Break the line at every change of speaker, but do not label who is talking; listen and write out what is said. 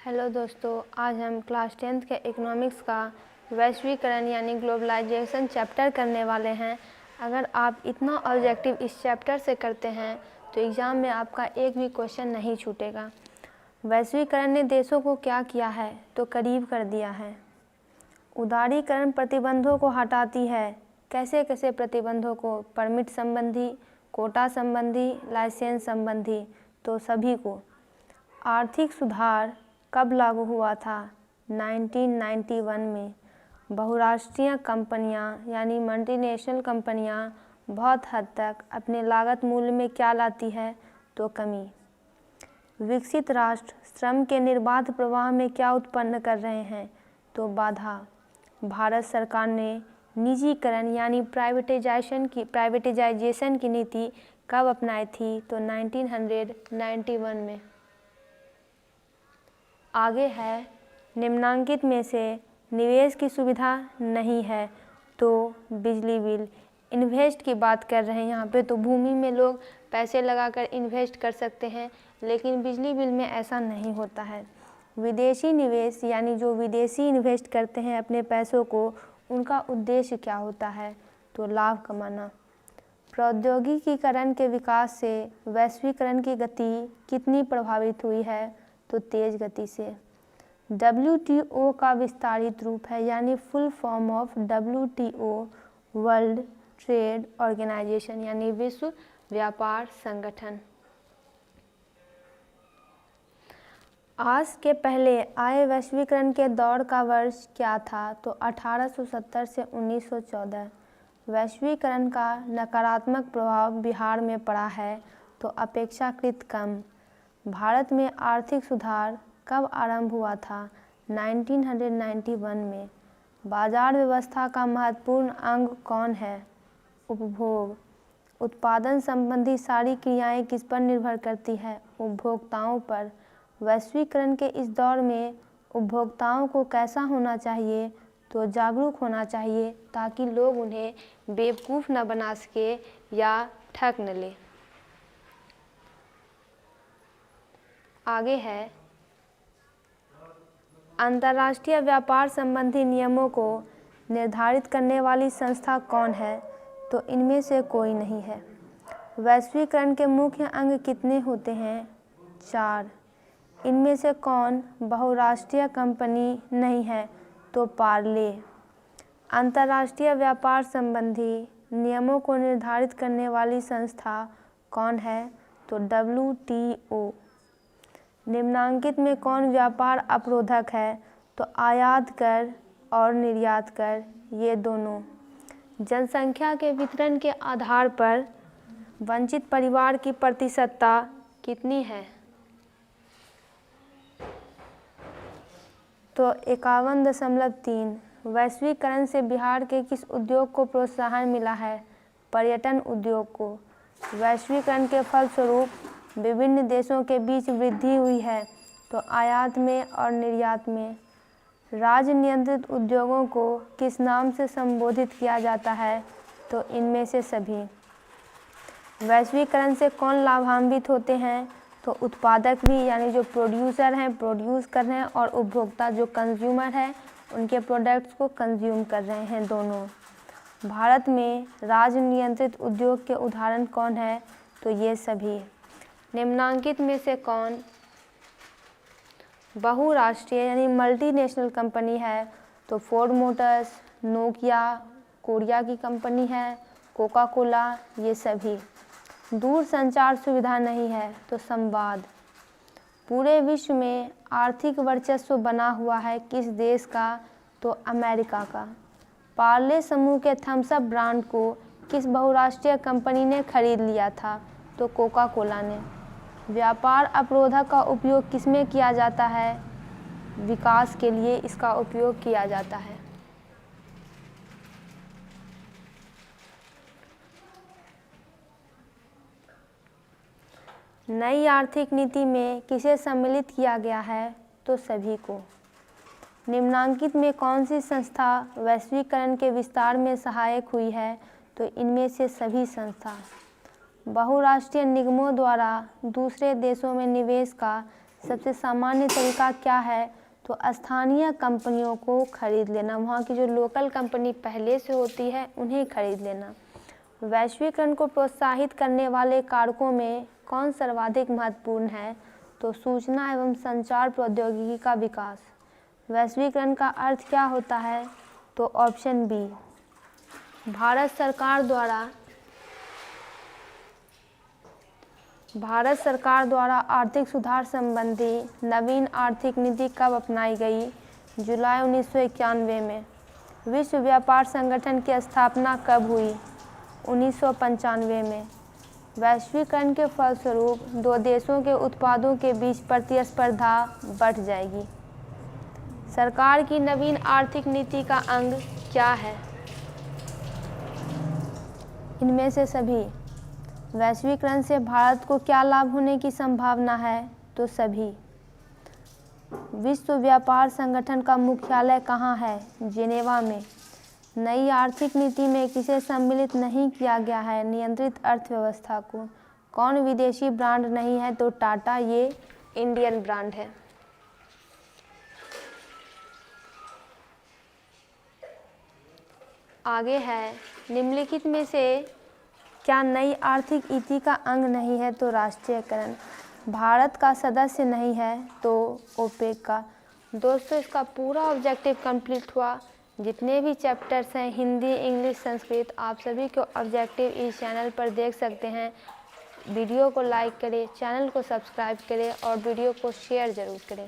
Hello दोस्तों, आज हम क्लास 10th के इकोनॉमिक्स का वैश्वीकरण यानी ग्लोबलाइजेशन चैप्टर करने वाले हैं। अगर आप इतना ऑब्जेक्टिव इस चैप्टर से करते हैं तो एग्ज़ाम में आपका एक भी क्वेश्चन नहीं छूटेगा। वैश्वीकरण ने देशों को क्या किया है तो करीब कर दिया है। उदारीकरण प्रतिबंधों को हटाती है। कैसे कैसे प्रतिबंधों को? परमिट संबंधी, कोटा संबंधी, लाइसेंस संबंधी, तो सभी को। आर्थिक सुधार कब लागू हुआ था? 1991 में। बहुराष्ट्रीय कंपनियां यानी मल्टीनेशनल कंपनियां बहुत हद तक अपने लागत मूल्य में क्या लाती है तो कमी। विकसित राष्ट्र श्रम के निर्बाध प्रवाह में क्या उत्पन्न कर रहे हैं तो बाधा। भारत सरकार ने निजीकरण यानी प्राइवेटाइजेशन की नीति कब अपनाई थी तो 1991 में। आगे है, निम्नांकित में से निवेश की सुविधा नहीं है तो बिजली बिल। इन्वेस्ट की बात कर रहे हैं यहाँ पे, तो भूमि में लोग पैसे लगाकर इन्वेस्ट कर सकते हैं, लेकिन बिजली बिल में ऐसा नहीं होता है। विदेशी निवेश यानी जो विदेशी इन्वेस्ट करते हैं अपने पैसों को, उनका उद्देश्य क्या होता है तो लाभ कमाना। प्रौद्योगिकीकरण के विकास से वैश्वीकरण की गति कितनी प्रभावित हुई है तो तेज गति से। WTO का विस्तारित रूप है यानी full form of WTO, world trade organisation यानी विश्व व्यापार संगठन। आज के पहले आए वैश्वीकरण के दौर का वर्ष क्या था तो 1870 से 1914। वैश्वीकरण का नकारात्मक प्रभाव बिहार में पड़ा है तो अपेक्षाकृत कम। भारत में आर्थिक सुधार कब आरंभ हुआ था? 1991 में। बाजार व्यवस्था का महत्वपूर्ण अंग कौन है? उपभोग। उत्पादन संबंधी सारी क्रियाएं किस पर निर्भर करती है? उपभोक्ताओं पर। वैश्वीकरण के इस दौर में उपभोक्ताओं को कैसा होना चाहिए तो जागरूक होना चाहिए, ताकि लोग उन्हें बेवकूफ़ न बना सके या ठग न ले। आगे है, अंतर्राष्ट्रीय व्यापार संबंधी नियमों को निर्धारित करने वाली संस्था कौन है तो इनमें से कोई नहीं है। वैश्वीकरण के मुख्य अंग कितने होते हैं? 4। इनमें से कौन बहुराष्ट्रीय कंपनी नहीं है तो पार्ले। अंतर्राष्ट्रीय व्यापार संबंधी नियमों को निर्धारित करने वाली संस्था कौन है तो WTO। निम्नांकित में कौन व्यापार अवरोधक है तो आयात कर और निर्यात कर, ये दोनों। जनसंख्या के वितरण के आधार पर वंचित परिवार की प्रतिशतता कितनी है तो 51.3। वैश्वीकरण से बिहार के किस उद्योग को प्रोत्साहन मिला है? पर्यटन उद्योग को। वैश्वीकरण के फलस्वरूप विभिन्न देशों के बीच वृद्धि हुई है तो आयात में और निर्यात में। राज्य नियंत्रित उद्योगों को किस नाम से संबोधित किया जाता है तो इनमें से सभी। वैश्वीकरण से कौन लाभान्वित होते हैं तो उत्पादक भी यानी जो प्रोड्यूसर हैं, प्रोड्यूस कर रहे हैं, और उपभोक्ता जो कंज्यूमर है, उनके प्रोडक्ट्स को कंज्यूम कर रहे हैं, दोनों। भारत में राज्य नियंत्रित उद्योग के उदाहरण कौन है तो ये सभी। निम्नांकित में से कौन बहुराष्ट्रीय यानी मल्टीनेशनल कंपनी है तो फोर्ड मोटर्स, नोकिया कोरिया की कंपनी है, कोका कोला, ये सभी। दूर संचार सुविधा नहीं है तो संवाद। पूरे विश्व में आर्थिक वर्चस्व बना हुआ है किस देश का तो अमेरिका का। पार्ले समूह के थम्स अप ब्रांड को किस बहुराष्ट्रीय कंपनी ने खरीद लिया था तो कोका कोला ने। व्यापार अवरोधक का उपयोग किसमें किया जाता है? विकास के लिए इसका उपयोग किया जाता है। नई आर्थिक नीति में किसे सम्मिलित किया गया है तो सभी को। निम्नांकित में कौन सी संस्था वैश्वीकरण के विस्तार में सहायक हुई है तो इनमें से सभी संस्था। बहुराष्ट्रीय निगमों द्वारा दूसरे देशों में निवेश का सबसे सामान्य तरीका क्या है? तो स्थानीय कंपनियों को खरीद लेना, वहाँ की जो लोकल कंपनी पहले से होती है उन्हें खरीद लेना। वैश्वीकरण को प्रोत्साहित करने वाले कारकों में कौन सर्वाधिक महत्वपूर्ण है? तो सूचना एवं संचार प्रौद्योगिकी का विकास। वैश्वीकरण का अर्थ क्या होता है? तो ऑप्शन बी, भारत सरकार द्वारा आर्थिक सुधार संबंधी नवीन आर्थिक नीति कब अपनाई गई? जुलाई 1991 में। विश्व व्यापार संगठन की स्थापना कब हुई? 1995 में। वैश्वीकरण के फलस्वरूप दो देशों के उत्पादों के बीच प्रतिस्पर्धा बढ़ जाएगी। सरकार की नवीन आर्थिक नीति का अंग क्या है? इनमें से सभी। वैश्वीकरण से भारत को क्या लाभ होने की संभावना है? तो सभी। विश्व व्यापार संगठन का मुख्यालय कहाँ है? जिनेवा में। नई आर्थिक नीति में किसे सम्मिलित नहीं किया गया है? नियंत्रित अर्थव्यवस्था को। कौन विदेशी ब्रांड नहीं है? तो टाटा, ये इंडियन ब्रांड है। आगे है, निम्नलिखित में से क्या नई आर्थिक नीति का अंग नहीं है? तो राष्ट्रीयकरण। भारत का सदस्य नहीं है? तो ओपेक का। दोस्तों, इसका पूरा ऑब्जेक्टिव कंप्लीट हुआ। जितने भी चैप्टर्स हैं हिंदी, इंग्लिश, संस्कृत, आप सभी को ऑब्जेक्टिव इस चैनल पर देख सकते हैं। वीडियो को लाइक करें, चैनल को सब्सक्राइब करें और वीडियो को शेयर ज़रूर करें।